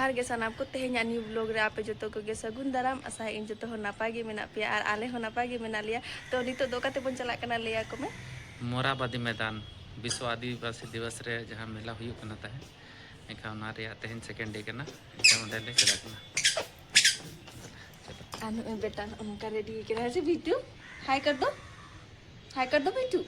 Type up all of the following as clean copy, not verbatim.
जोहार गे सानाम को तेहेኛ new blog रे आपे जतो को गे सगुन दाराम आशा इन जतो हो नापाय गे मेना पे और आले हो नापाय गे मेना लिया तो नितो दो काते बन चला कना लिया को में मोराबादी मैदान विश्व आदिवासी दिवस रे जहाँ मेला हुई कना तहे एखा ना रे तेहन सेकेंड डे कना एखा ओंडे ले चला कना आनु बेटा उनका रेडी के रहे से बिटू हाय कर दो बिटू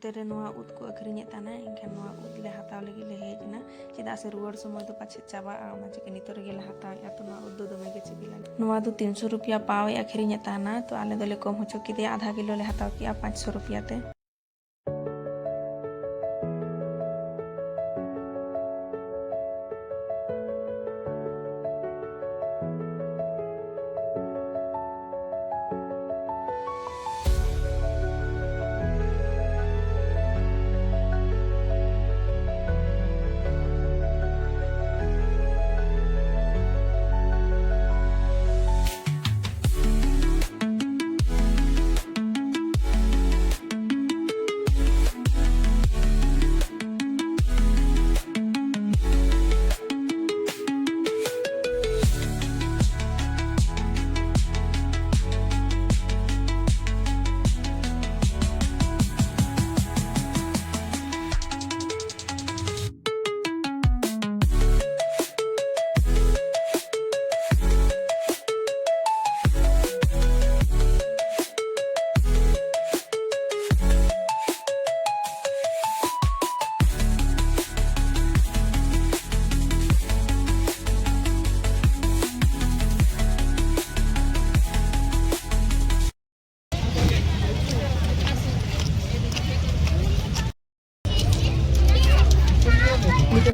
तेरे उद को अखरीने ताना इनखान उद ले हताव लगी ले हेजना चेदा से रुआर समय तो पाछे चाबा आना चिके नितो रे गे हताव या तो उद दो दमे गे चिबिला 300 रुपया पाव अखरीने ताना तो आले दोले कम होचो किदे आधा किलो ले हताव किया 500 रुपया ते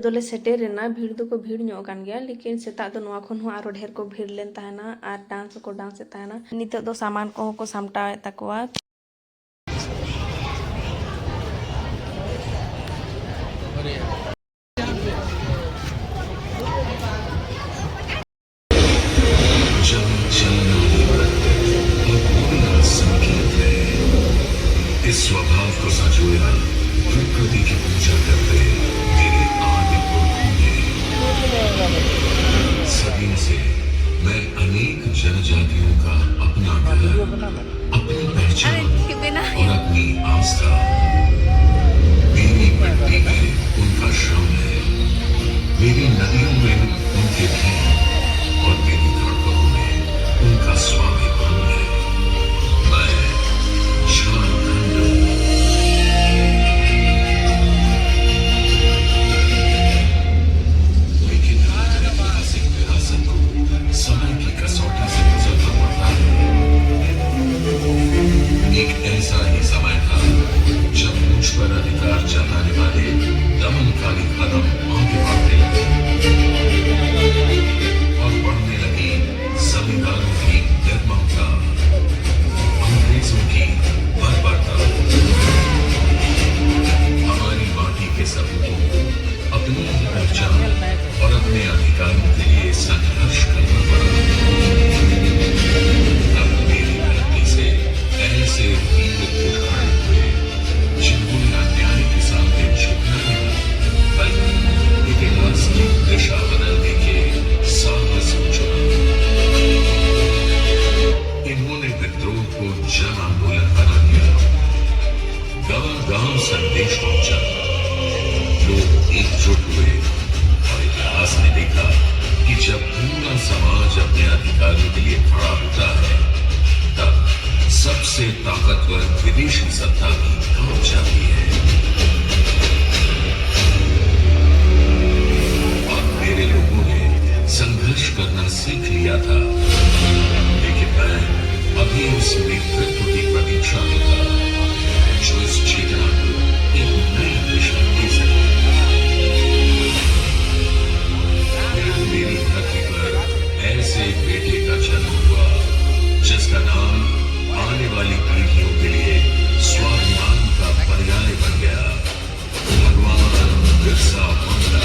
दोले सेटेरेना भीड़ दो को भीड़ ᱧᱚᱜ ᱠᱟᱱ ᱜᱮᱭᱟ लेकिन सेता दो नवा खन हो आरो ढेर को भीड़ लेन ताहना आर डांस को डांस ताहना नितो दो सामान को सामटावे ताकोवा इस स्वभाव को संजोए प्रकृति की पूजा करते मेरे आदि सदियों से मैं अनेक जनजातियों का अपना घर, अपनी पहचान और अपनी आस्था, मेरी मिट्टी में उनका श्रम है, मेरी नदियों में उनके धन और मेरी धड़कनों में उनका स्वाभिमान है। मैं झारखंड समय की कसौटी से गुजरना पड़ता है। एक ऐसा ही समय था जब मुझ पर अधिकार जताने वाले दमनकारी कदम आगे बढ़ने लगे और बढ़ने लगी जमींदारों की निर्ममता, अंग्रेजों की बर्बरता। हमारी माटी के सपूतों को अपनी ही पहचान और अपने अधिकारों के लिए संघर्ष करना पड़ा। तब मेरी धरती से ऐसे वीर उठ खड़े हुए जिन्होंने अन्याय के सामने झुकना नहीं बल्कि इतिहास की दिशा बदलने के साहस को चुना। इन्होंने विद्रोह को जन आंदोलन बना दिया। गांव-गांव संदेश पहुंचा, लोग एकजुट हुए और इतिहास ने देखा कि जब पूरा समाज अपने अधिकारों के लिए खड़ा होता है तब सबसे ताकतवर विदेशी सत्ता भी कांप जाती है। और मेरे लोगों ने संघर्ष करना सीख लिया था, लेकिन मैं अभी उस नेतृत्व की प्रतीक्षा में था जो इस चेतना को एक नई दिशा दे सके। मेरी धरती पर ऐसे बेटे का जन्म हुआ जिसका नाम आने वाली पीढ़ियों के लिए स्वाभिमान का पर्याय बन गया, भगवान बिरसा मुंडा।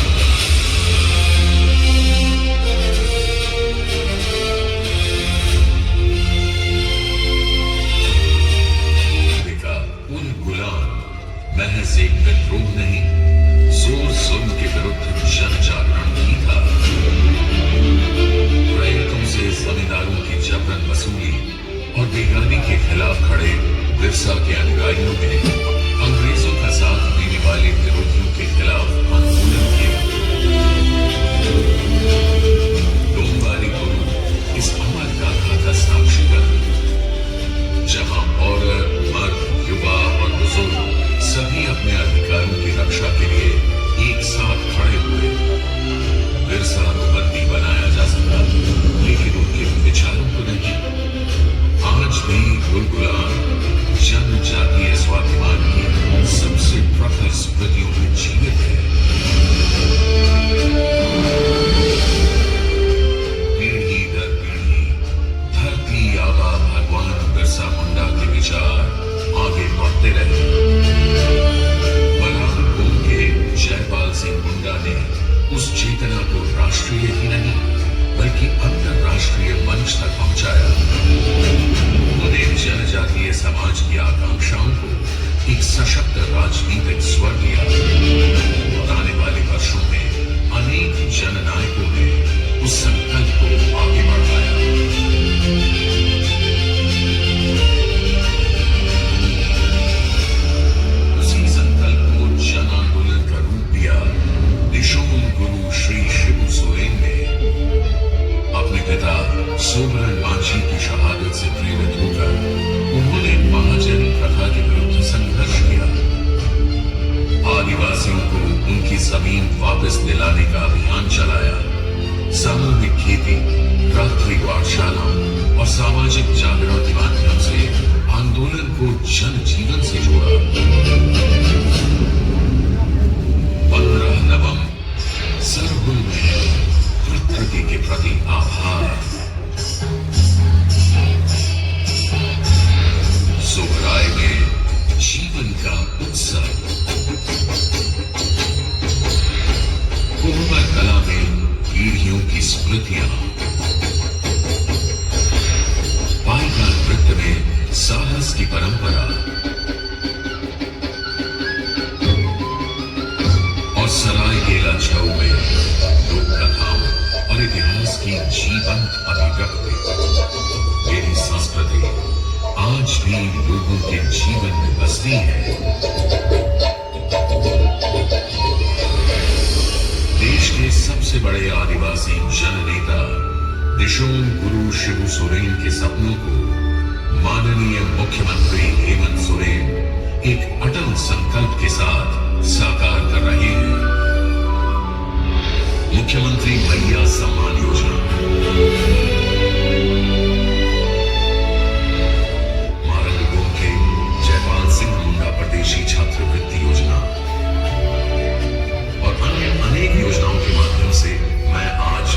पाठशालाओं और सामाजिक जागरण के माध्यम से आंदोलन को जन जीवन से जोड़ा। 15 नवंबर सरहुल में प्रकृति के प्रति आभार। सोहराय में जीवन का उत्सव। कोहबर कला में पीढ़ियों की स्मृतियां। पाइका नृत्य में साहस की परंपरा और सरायकेला छऊ में लोक कथाओं और इतिहास की जीवंत अभिव्यक्ति। यही संस्कृति आज भी लोगों के जीवन में बसती है। देश के सबसे बड़े आदिवासी जननेता दिशोम गुरु शिबू सोरेन के सपनों को माननीय मुख्यमंत्री हेमंत सोरेन एक अटल संकल्प के साथ साकार कर रहे हैं। मुख्यमंत्री भैया सम्मान योजना, मारंगगोम के जयपाल सिंह मुंडा प्रदेशी छात्रवृत्ति योजना और अन्य अनेक योजनाओं के माध्यम से मैं आज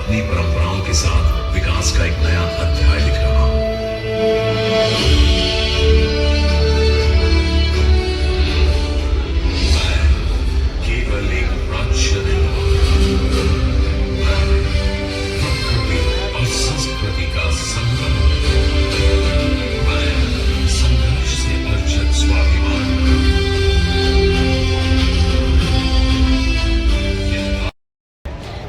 अपनी परंपराओं के साथ विकास का एक नया अध्याय लिख रहा हूं। मैं केवल एक राज्य नहीं, मैं प्रकृति और संस्कृति का संगम। मैं संघर्ष से अर्जित स्वाभिमान।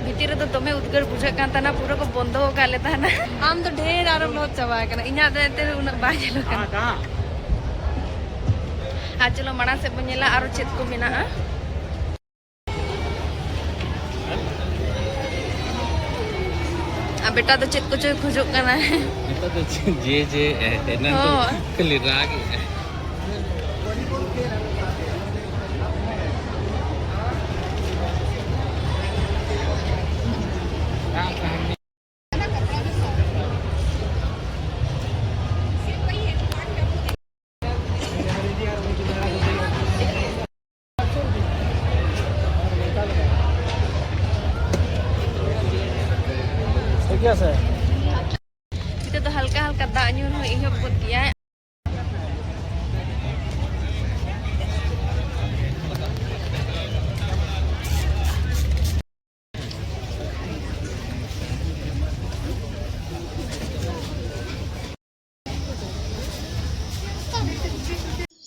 भितर तो तुम्हें उद्गार बुझा कांता पूरा को बंद हो गया लेता है ना। आम तो ढेर आरो बहुत चाबा है इना देते उन बाजे लो का आ चलो मना से बनेला आरो चेत को मेना आ बेटा तो चेत को जो खोजो करना है बेटा तो जे एना तो खाली राग kita तो हल्का हल्का दाग ᱧᱩᱨ हो इहो बुत गया है।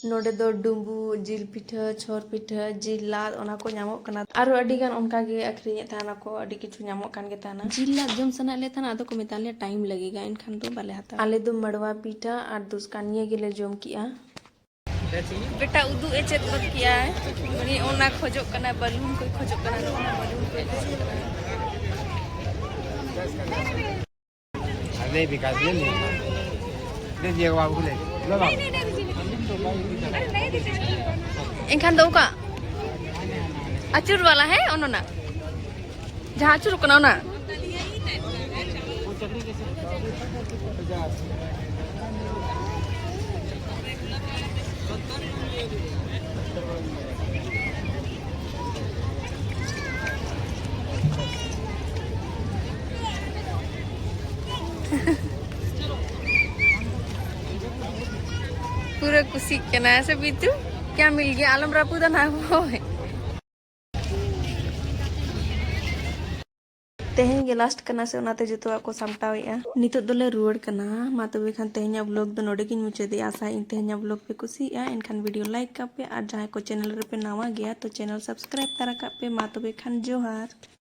नोडे दो डुम्बू जिल पिठा छोर पिठा जिल लाद ओना को ᱧᱟᱢᱚᱜ ᱠᱟᱱᱟ आरो अडी गान उनका गे अखरिᱧ थाना को अडी किछु ᱧᱟᱢᱚᱜ ᱠᱟᱱ गे थाना जिल लाद जम सना ले थाना आदो को मेताले टाइम लगेगा इनखान तो बाले हाता आले दो मड़वा पिठा और दुस्कानिए गेले जम किया बेटा उदू ए चेत बद किया है मनी ओना खोजो कना बलून को खोजो कना ओना बलून को अरे विकास ले दिए बाबू ले इनखान दो का अचुर वाला है ओनोना जहां अचुर कना ओना पूरा कुसी कना ऐसे बीतू क्या मिल गया आलम रापूदा ना हो तेहन गे लास्ट कना से ओनाते जतो को सामटावेया नितो दोले रुवाड़ कना मा तबे खान तेहन्या ब्लॉग दो नोडे किन मुचादे आशा इन तेहन्या ब्लॉग पे कुसिया एनखान वीडियो लाइक का पे और जहां को चैनल रे पे नवा गया तो चैनल सब्सक्राइब करा का पे मा तबे खान जोहार।